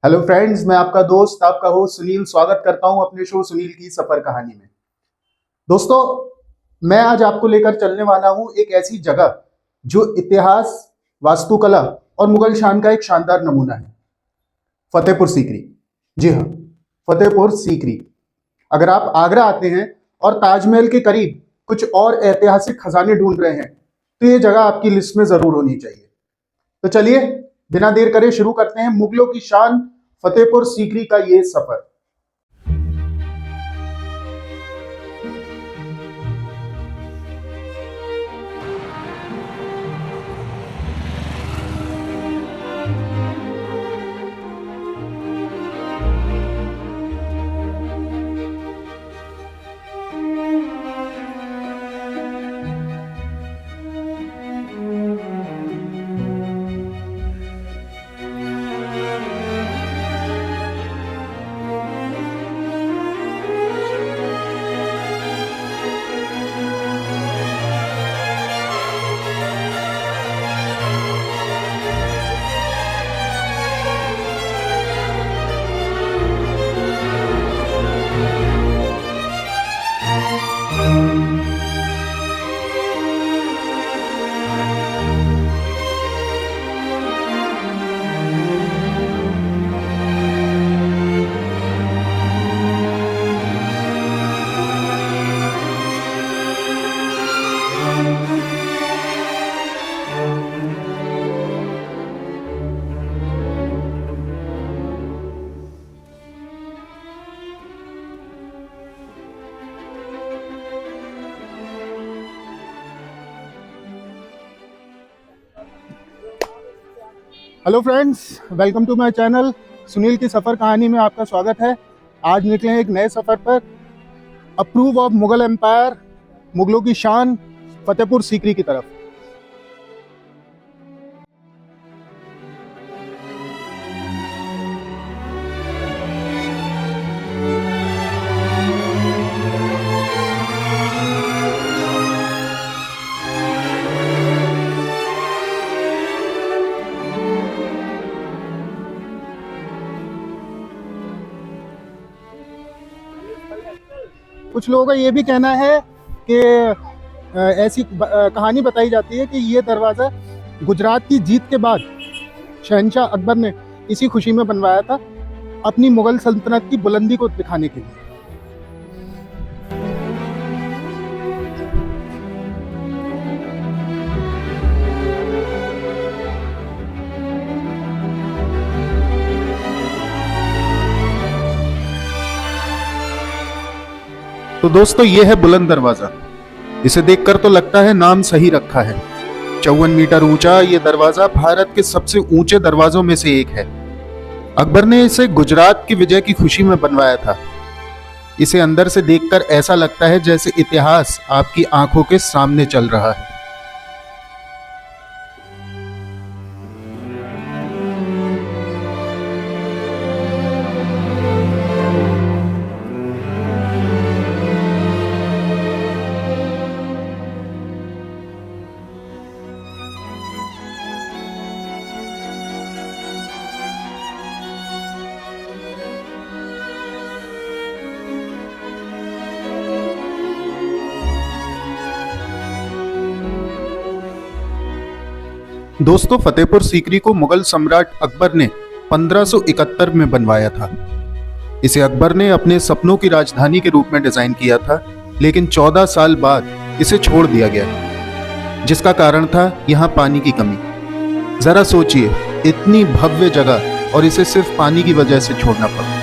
Hello friends, मैं आपका दोस्त आपका होस्ट सुनील स्वागत करता हूं अपने शो सुनील की सफर कहानी में। दोस्तों, मैं आज आपको लेकर चलने वाला हूं एक ऐसी जगह जो इतिहास, वास्तुकला और मुगल शान का एक शानदार नमूना है। फतेहपुर सीकरी। जी हाँ, फतेहपुर सीकरी। अगर आप आगरा आते हैं और ताजमहल के करीब कुछ और ऐतिहासिक खजाने ढूंढ रहे हैं तो ये जगह आपकी लिस्ट में जरूर होनी चाहिए। तो चलिए बिना देर करे शुरू करते हैं मुगलों की शान फतेहपुर सीकरी का ये सफर। Hello friends, welcome to my channel Sunil की सफ़र कहानी में आपका स्वागत है। आज निकले हैं एक नए सफ़र पर। अप्रूव ऑफ मुगल एम्पायर, मुगलों की शान फतेहपुर सीकरी की तरफ। कुछ लोगों का ये भी कहना है कि ऐसी कहानी बताई जाती है कि ये दरवाज़ा गुजरात की जीत के बाद शहंशाह अकबर ने इसी खुशी में बनवाया था, अपनी मुगल सल्तनत की बुलंदी को दिखाने के लिए। तो दोस्तों, ये है बुलंद दरवाजा। इसे देखकर तो लगता है नाम सही रखा है। 54 मीटर ऊंचा ये दरवाजा भारत के सबसे ऊंचे दरवाजों में से एक है। अकबर ने इसे गुजरात की विजय की खुशी में बनवाया था। इसे अंदर से देखकर ऐसा लगता है जैसे इतिहास आपकी आंखों के सामने चल रहा है। दोस्तों, फतेहपुर सीकरी को मुगल सम्राट अकबर ने 1571 में बनवाया था। इसे अकबर ने अपने सपनों की राजधानी के रूप में डिजाइन किया था, लेकिन 14 साल बाद इसे छोड़ दिया गया, जिसका कारण था यहाँ पानी की कमी। जरा सोचिए, इतनी भव्य जगह और इसे सिर्फ पानी की वजह से छोड़ना पड़ा।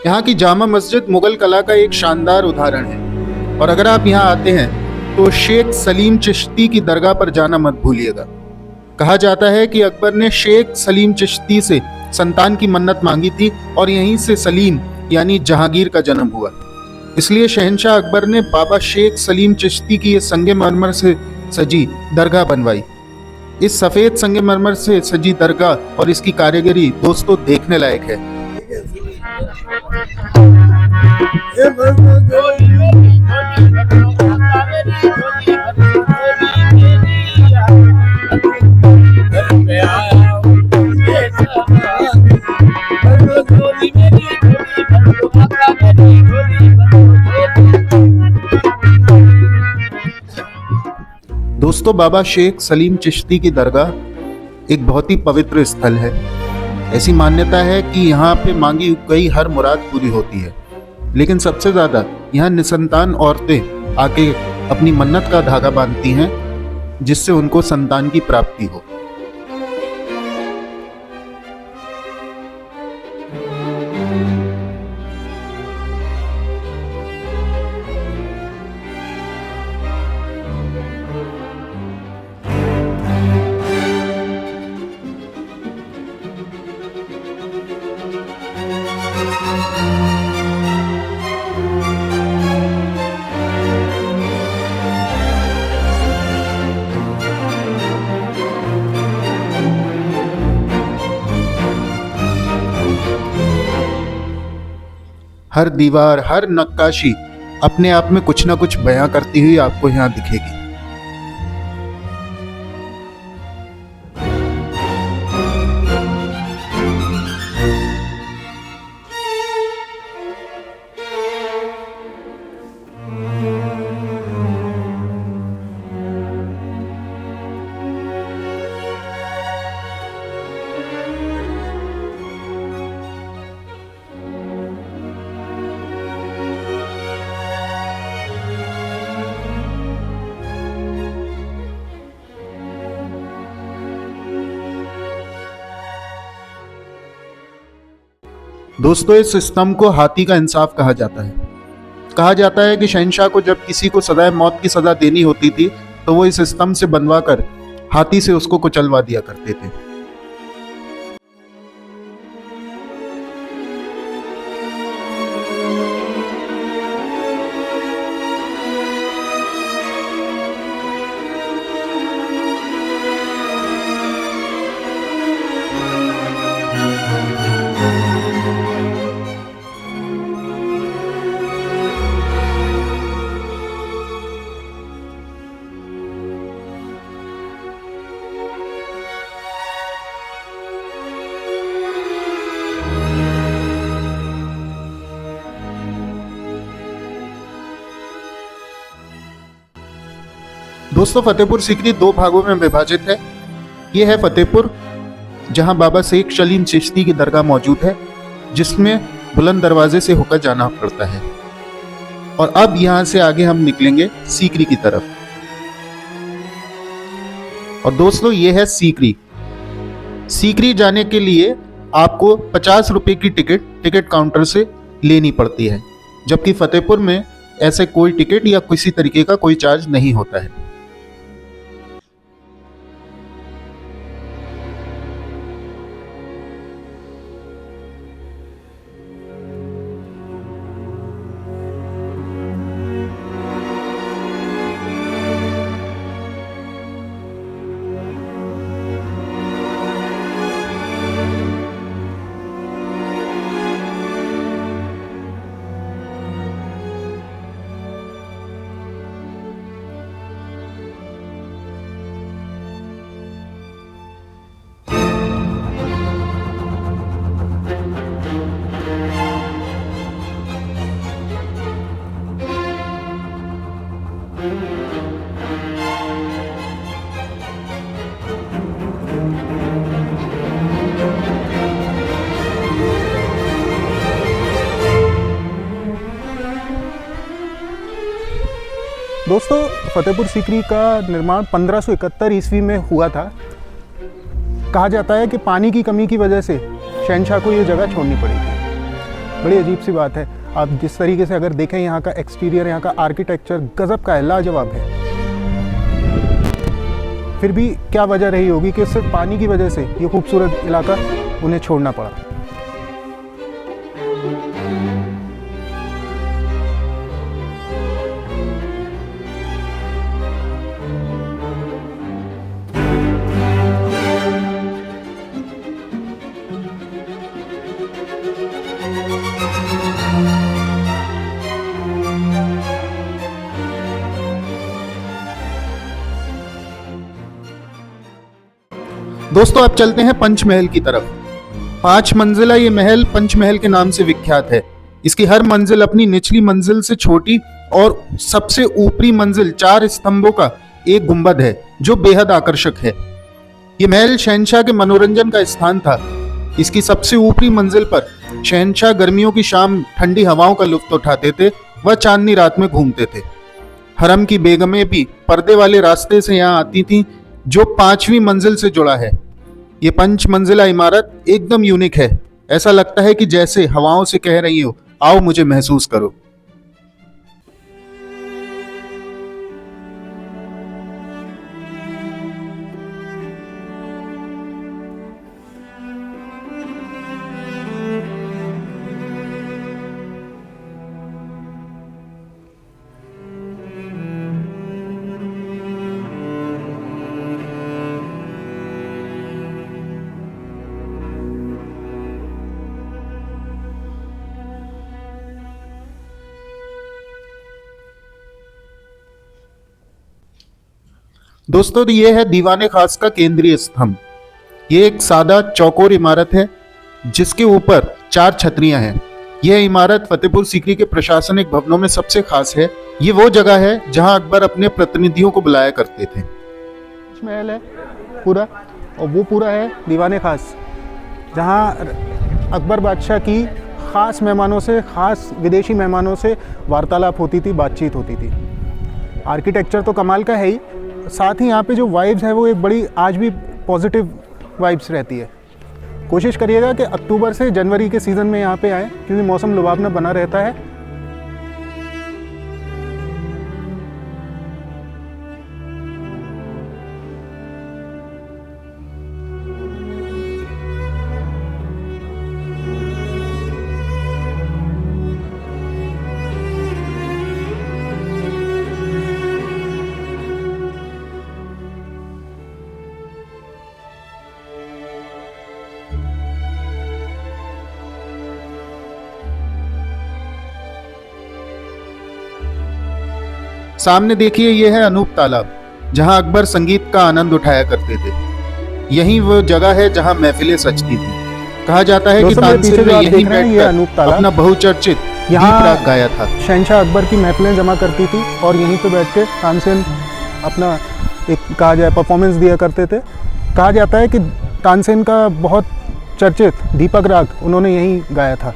यहाँ की जामा मस्जिद मुगल कला का एक शानदार उदाहरण है, और अगर आप यहाँ आते हैं तो शेख सलीम चिश्ती की दरगाह पर जाना मत भूलिएगा। कहा जाता है कि अकबर ने शेख सलीम चिश्ती से संतान की मन्नत मांगी थी और यहीं से सलीम यानी जहांगीर का जन्म हुआ। इसलिए शहंशाह अकबर ने बाबा शेख सलीम चिश्ती की ये संगमरमर से सजी दरगाह बनवाई। इस सफेद संगमरमर से सजी दरगाह और इसकी कारीगरी दोस्तों देखने लायक है। दोस्तों, बाबा शेख सलीम चिश्ती की दरगाह एक बहुत ही पवित्र स्थल है। ऐसी मान्यता है कि यहाँ पे मांगी गई हर मुराद पूरी होती है, लेकिन सबसे ज्यादा यहाँ निसंतान औरतें आके अपनी मन्नत का धागा बांधती हैं, जिससे उनको संतान की प्राप्ति हो। हर दीवार, हर नक्काशी अपने आप में कुछ ना कुछ बयां करती हुई आपको यहाँ दिखेगी। दोस्तों, इस स्तंभ को हाथी का इंसाफ कहा जाता है। कहा जाता है कि शहंशाह को जब किसी को सदाए मौत की सजा देनी होती थी तो वो इस स्तंभ से बनवाकर हाथी से उसको कुचलवा दिया करते थे। दोस्तों, फतेहपुर सीकरी दो भागों में विभाजित है। ये है फतेहपुर, जहां बाबा शेख सलीम चिश्ती की दरगाह मौजूद है, जिसमें बुलंद दरवाजे से होकर जाना पड़ता है। और अब यहां से आगे हम निकलेंगे सीकरी की तरफ। और दोस्तों, ये है सीकरी। सीकरी जाने के लिए आपको 50 रुपए की टिकट काउंटर से लेनी पड़ती है, जबकि फतेहपुर में ऐसे कोई टिकट या किसी तरीके का कोई चार्ज नहीं होता है। दोस्तों, फतेहपुर सीकरी का निर्माण 1571 ईस्वी में हुआ था। कहा जाता है कि पानी की कमी की वजह से शहंशाह को ये जगह छोड़नी पड़ी थी। बड़ी अजीब सी बात है। आप जिस तरीके से अगर देखें, यहाँ का एक्सटीरियर, यहाँ का आर्किटेक्चर गजब का है, लाजवाब है। फिर भी क्या वजह रही होगी कि सिर्फ पानी की वजह से ये खूबसूरत इलाका उन्हें छोड़ना पड़ा। दोस्तों अब चलते हैं पंचमहल की तरफ। 5 मंजिला ये महल पंचमहल के नाम से विख्यात है। इसकी हर मंजिल अपनी निचली मंजिल से छोटी और सबसे ऊपरी मंजिल 4 स्तंभों का एक गुंबद है जो बेहद आकर्षक है। ये महल शहंशाह के मनोरंजन का स्थान था। इसकी सबसे ऊपरी मंजिल पर शहंशाह गर्मियों की शाम ठंडी हवाओं का लुत्फ उठाते थे व चांदनी रात में घूमते थे। हरम की बेगमें भी पर्दे वाले रास्ते से यहाँ आती थीं जो 5वीं मंजिल से जुड़ा है। ये 5 मंजिला इमारत एकदम यूनिक है। ऐसा लगता है कि जैसे हवाओं से कह रही हो, आओ मुझे महसूस करो। दोस्तों ये है दीवाने खास का केंद्रीय स्तंभ। ये एक सादा चौकोर इमारत है जिसके ऊपर 4 छतरियां हैं। यह इमारत फतेहपुर सीकरी के प्रशासनिक भवनों में सबसे खास है। ये वो जगह है जहां अकबर अपने प्रतिनिधियों को बुलाया करते थे। महल है पूरा, और वो पूरा है दीवाने खास, जहां अकबर बादशाह की खास मेहमानों से, खास विदेशी मेहमानों से वार्तालाप होती थी, बातचीत होती थी। आर्किटेक्चर तो कमाल का है ही, साथ ही यहाँ पे जो वाइब्स है वो एक बड़ी आज भी पॉजिटिव वाइब्स रहती है। कोशिश करिएगा कि अक्टूबर से जनवरी के सीज़न में यहाँ पे आएँ, क्योंकि मौसम लुभावना बना रहता है। सामने देखिए ये है अनूप तालाब, जहां अकबर संगीत का आनंद उठाया करते थे। यही वो जगह है जहां महफिलें सजती थी। कहा जाता है कि तानसेन ने यहीं बैठकर अपना बहुचर्चित गीत राग गाया था। शहंशाह अकबर की महफिलें जमा करती थी और यहीं पे बैठ के तानसेन अपना एक कहा जाए परफॉर्मेंस दिया करते थे। कहा जाता है कि तानसेन का बहुत चर्चित दीपक राग उन्होंने यहीं गाया था।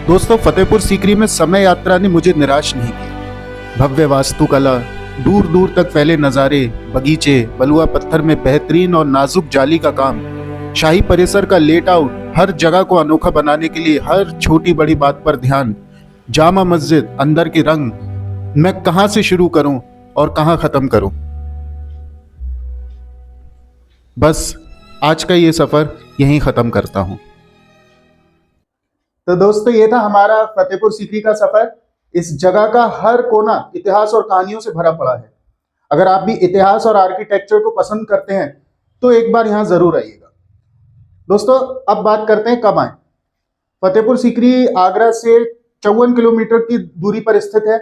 दोस्तों फतेहपुर सीकरी में समय यात्रा ने मुझे निराश नहीं किया। भव्य वास्तुकला, दूर दूर तक फैले नज़ारे, बगीचे, बलुआ पत्थर में बेहतरीन और नाजुक जाली का काम, शाही परिसर का लेट आउट, हर जगह को अनोखा बनाने के लिए हर छोटी बड़ी बात पर ध्यान, जामा मस्जिद, अंदर के रंग, मैं कहां से शुरू करूं और कहां खत्म करूं। बस आज का ये सफर यहीं खत्म करता हूं। तो दोस्तों ये था हमारा फतेहपुर सीकरी का सफर। इस जगह का हर कोना इतिहास और कहानियों से भरा पड़ा है। अगर आप भी इतिहास और आर्किटेक्चर को पसंद करते हैं तो एक बार यहाँ जरूर आइएगा। दोस्तों अब बात करते हैं कब आए। फतेहपुर सीकरी आगरा से 54 किलोमीटर की दूरी पर स्थित है।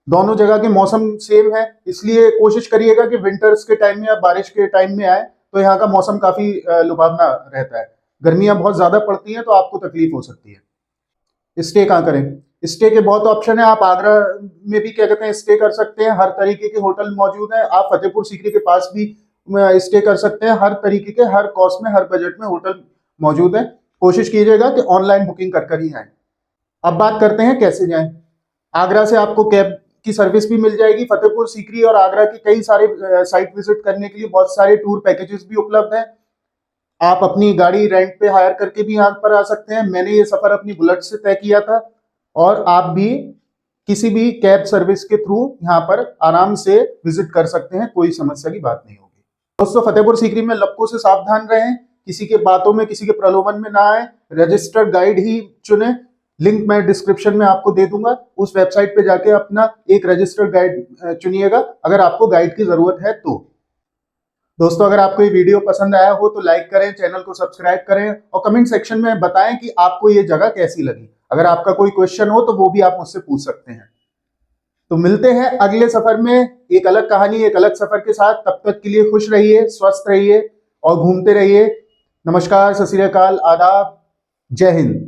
दोनों जगह के मौसम सेम है, इसलिए कोशिश करिएगा कि विंटर्स के टाइम में या बारिश के टाइम में आए तो यहाँ का मौसम काफी लुभावना रहता है। गर्मियां बहुत ज्यादा पड़ती हैं तो आपको तकलीफ हो सकती है। स्टे कहाँ करें, स्टे के बहुत ऑप्शन है। आप आगरा में भी क्या कहते हैं स्टे कर सकते हैं, हर तरीके के होटल मौजूद हैं। आप फतेहपुर सीकरी के पास भी स्टे कर सकते हैं, हर तरीके के, हर कॉस्ट में, हर बजट में होटल मौजूद है। कोशिश कीजिएगा कि ऑनलाइन बुकिंग कर कर ही आए। अब बात करते हैं कैसे जाएं। आगरा से आपको कैब की सर्विस भी मिल जाएगी। फतेहपुर सीकरी और आगरा के कई सारे साइट विजिट करने के लिए बहुत सारे टूर पैकेजेस भी उपलब्ध हैं। आप अपनी गाड़ी रेंट पे हायर करके भी यहाँ पर आ सकते हैं। मैंने ये सफर अपनी बुलेट से तय किया था और आप भी किसी भी कैब सर्विस के थ्रू यहाँ पर आराम से विजिट कर सकते हैं, कोई समस्या की बात नहीं होगी। दोस्तों, फतेहपुर सीकरी में लपकों से सावधान रहें, किसी के बातों में, किसी के प्रलोभन में ना आए, रजिस्टर्ड गाइड ही चुने। लिंक मैं डिस्क्रिप्शन में आपको दे दूंगा, उस वेबसाइट पे जाके अपना एक रजिस्टर्ड गाइड चुनिएगा अगर आपको गाइड की जरूरत है तो। दोस्तों, अगर आपको ये वीडियो पसंद आया हो तो लाइक करें, चैनल को सब्सक्राइब करें और कमेंट सेक्शन में बताएं कि आपको ये जगह कैसी लगी। अगर आपका कोई क्वेश्चन हो तो वो भी आप मुझसे पूछ सकते हैं। तो मिलते हैं अगले सफर में एक अलग कहानी, एक अलग सफर के साथ। तब तक के लिए खुश रहिए, स्वस्थ रहिए और घूमते रहिए। नमस्कार, सत श्री अकाल, आदाब, जय हिंद।